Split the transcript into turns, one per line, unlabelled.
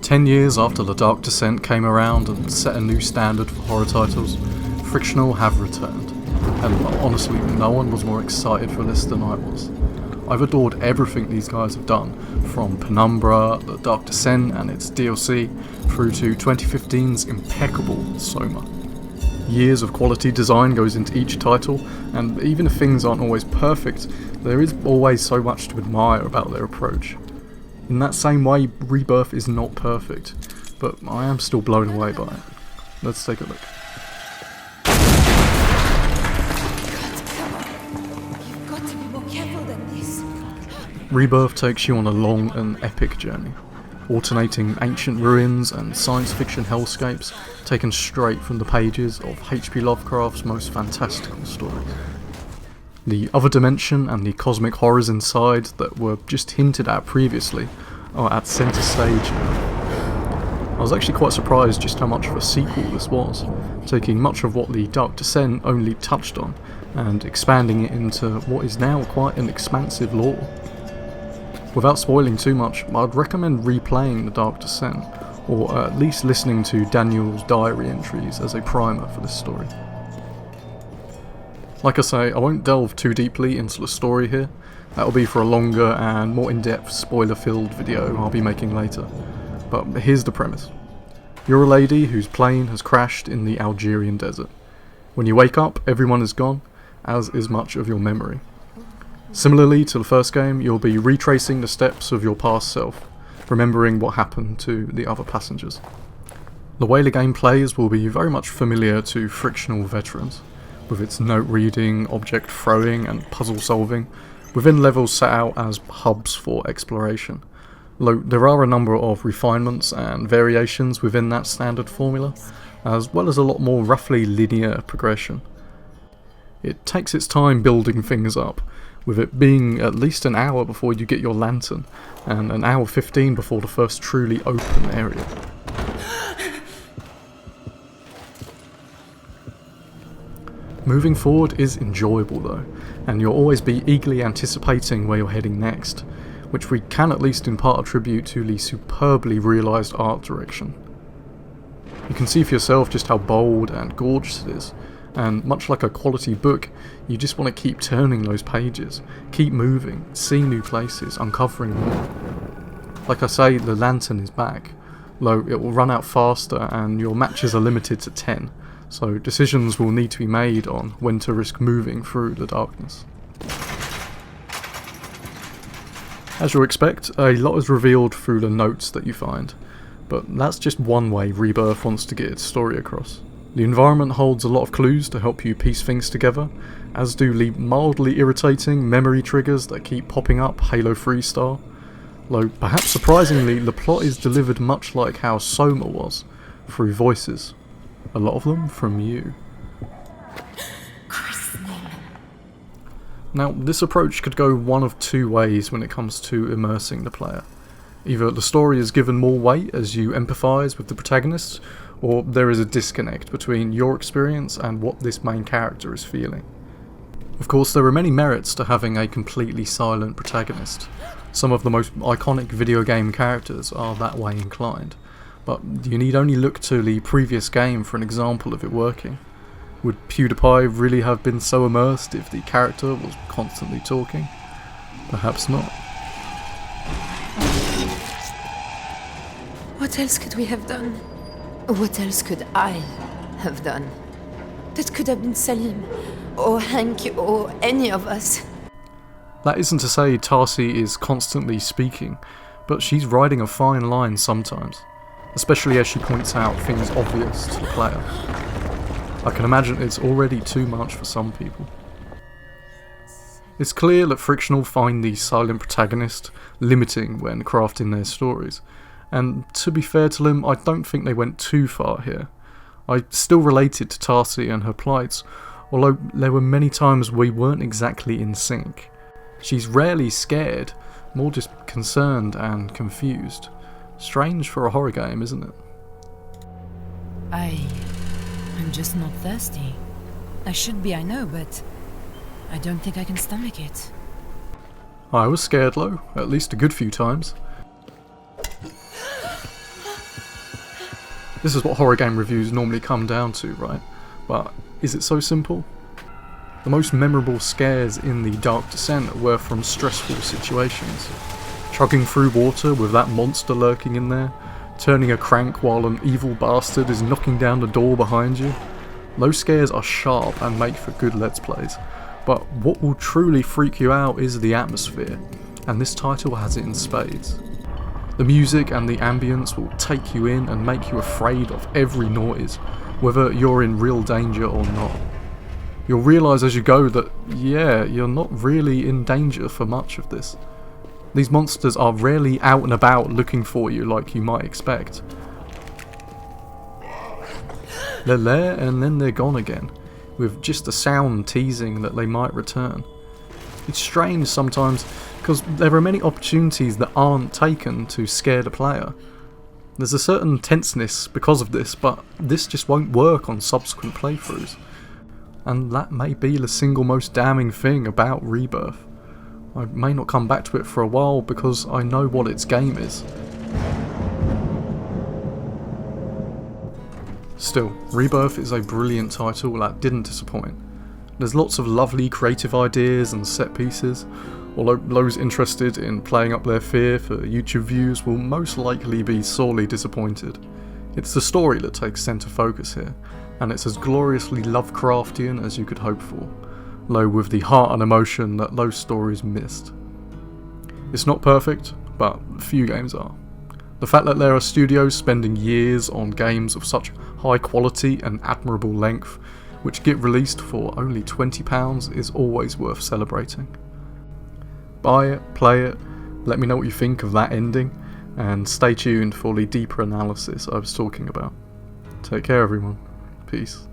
10 years after The Dark Descent came around and set a new standard for horror titles, Frictional have returned, and honestly no one was more excited for this than I was. I've adored everything these guys have done, from Penumbra, The Dark Descent and its DLC, through to 2015's impeccable Soma. Years of quality design goes into each title, and even if things aren't always perfect, there is always so much to admire about their approach. In that same way, Rebirth is not perfect, but I am still blown away by it. Let's take a look.
You've got to be more careful than this.
Rebirth takes you on a long and epic journey, alternating ancient ruins and science fiction hellscapes taken straight from the pages of H.P. Lovecraft's most fantastical stories. The other dimension and the cosmic horrors inside that were just hinted at previously are at centre stage now. I was actually quite surprised just how much of a sequel this was, taking much of what The Dark Descent only touched on and expanding it into what is now quite an expansive lore. Without spoiling too much, I'd recommend replaying The Dark Descent, or at least listening to Daniel's diary entries as a primer for this story. Like I say, I won't delve too deeply into the story here. That'll be for a longer and more in-depth spoiler-filled video I'll be making later. But here's the premise. You're a lady whose plane has crashed in the Algerian desert. When you wake up, everyone is gone, as is much of your memory. Similarly to the first game, you'll be retracing the steps of your past self, remembering what happened to the other passengers. The way the game plays will be very much familiar to Frictional veterans, with its note reading, object throwing and puzzle solving, within levels set out as hubs for exploration. Though there are a number of refinements and variations within that standard formula, as well as a lot more roughly linear progression. It takes its time building things up, with it being at least an hour before you get your lantern, and an hour 15 before the first truly open area. Moving forward is enjoyable though, and you'll always be eagerly anticipating where you're heading next, which we can at least in part attribute to the superbly realised art direction. You can see for yourself just how bold and gorgeous it is, and much like a quality book, you just want to keep turning those pages, keep moving, see new places, uncovering more. Like I say, the lantern is back, though it will run out faster and your matches are limited to 10. So decisions will need to be made on when to risk moving through the darkness. As you'll expect, a lot is revealed through the notes that you find, but that's just one way Rebirth wants to get its story across. The environment holds a lot of clues to help you piece things together, as do the mildly irritating memory triggers that keep popping up Halo 3 style. Though perhaps surprisingly, the plot is delivered much like how Soma was, through voices. A lot of them from you. Now, this approach could go one of two ways when it comes to immersing the player. Either the story is given more weight as you empathise with the protagonist, or there is a disconnect between your experience and what this main character is feeling. Of course, there are many merits to having a completely silent protagonist. Some of the most iconic video game characters are that way inclined. But you need only look to the previous game for an example of it working. Would PewDiePie really have been so immersed if the character was constantly talking? Perhaps not.
What else could we have done? What else could I have done? That could have been Salim, or Hank, or any of us.
That isn't to say Tarsi is constantly speaking, but she's riding a fine line sometimes. Especially as she points out things obvious to the player. I can imagine it's already too much for some people. It's clear that Frictional find the silent protagonist limiting when crafting their stories, and to be fair to them, I don't think they went too far here. I still related to Tarsi and her plights, although there were many times we weren't exactly in sync. She's rarely scared, more just concerned and confused. Strange for a horror game, isn't it?
I'm just not thirsty. I should be, I know, but I don't think I can stomach it.
I was scared though, at least a good few times. This is what horror game reviews normally come down to, right? But is it so simple? The most memorable scares in The Dark Descent were from stressful situations. Chugging through water with that monster lurking in there, turning a crank while an evil bastard is knocking down the door behind you. Those scares are sharp and make for good Let's Plays, but what will truly freak you out is the atmosphere, and this title has it in spades. The music and the ambience will take you in and make you afraid of every noise, whether you're in real danger or not. You'll realise as you go that, yeah, you're not really in danger for much of this. These monsters are rarely out and about looking for you like you might expect. They're there and then they're gone again, with just a sound teasing that they might return. It's strange sometimes, because there are many opportunities that aren't taken to scare the player. There's a certain tenseness because of this, but this just won't work on subsequent playthroughs. And that may be the single most damning thing about Rebirth. I may not come back to it for a while because I know what its game is. Still, Rebirth is a brilliant title that didn't disappoint. There's lots of lovely creative ideas and set pieces, although those interested in playing up their fear for YouTube views will most likely be sorely disappointed. It's the story that takes centre focus here, and it's as gloriously Lovecraftian as you could hope for, though with the heart and emotion that those stories missed. It's not perfect, but few games are. The fact that there are studios spending years on games of such high quality and admirable length, which get released for only £20 is always worth celebrating. Buy it, play it, let me know what you think of that ending, and stay tuned for the deeper analysis I was talking about. Take care everyone. Peace.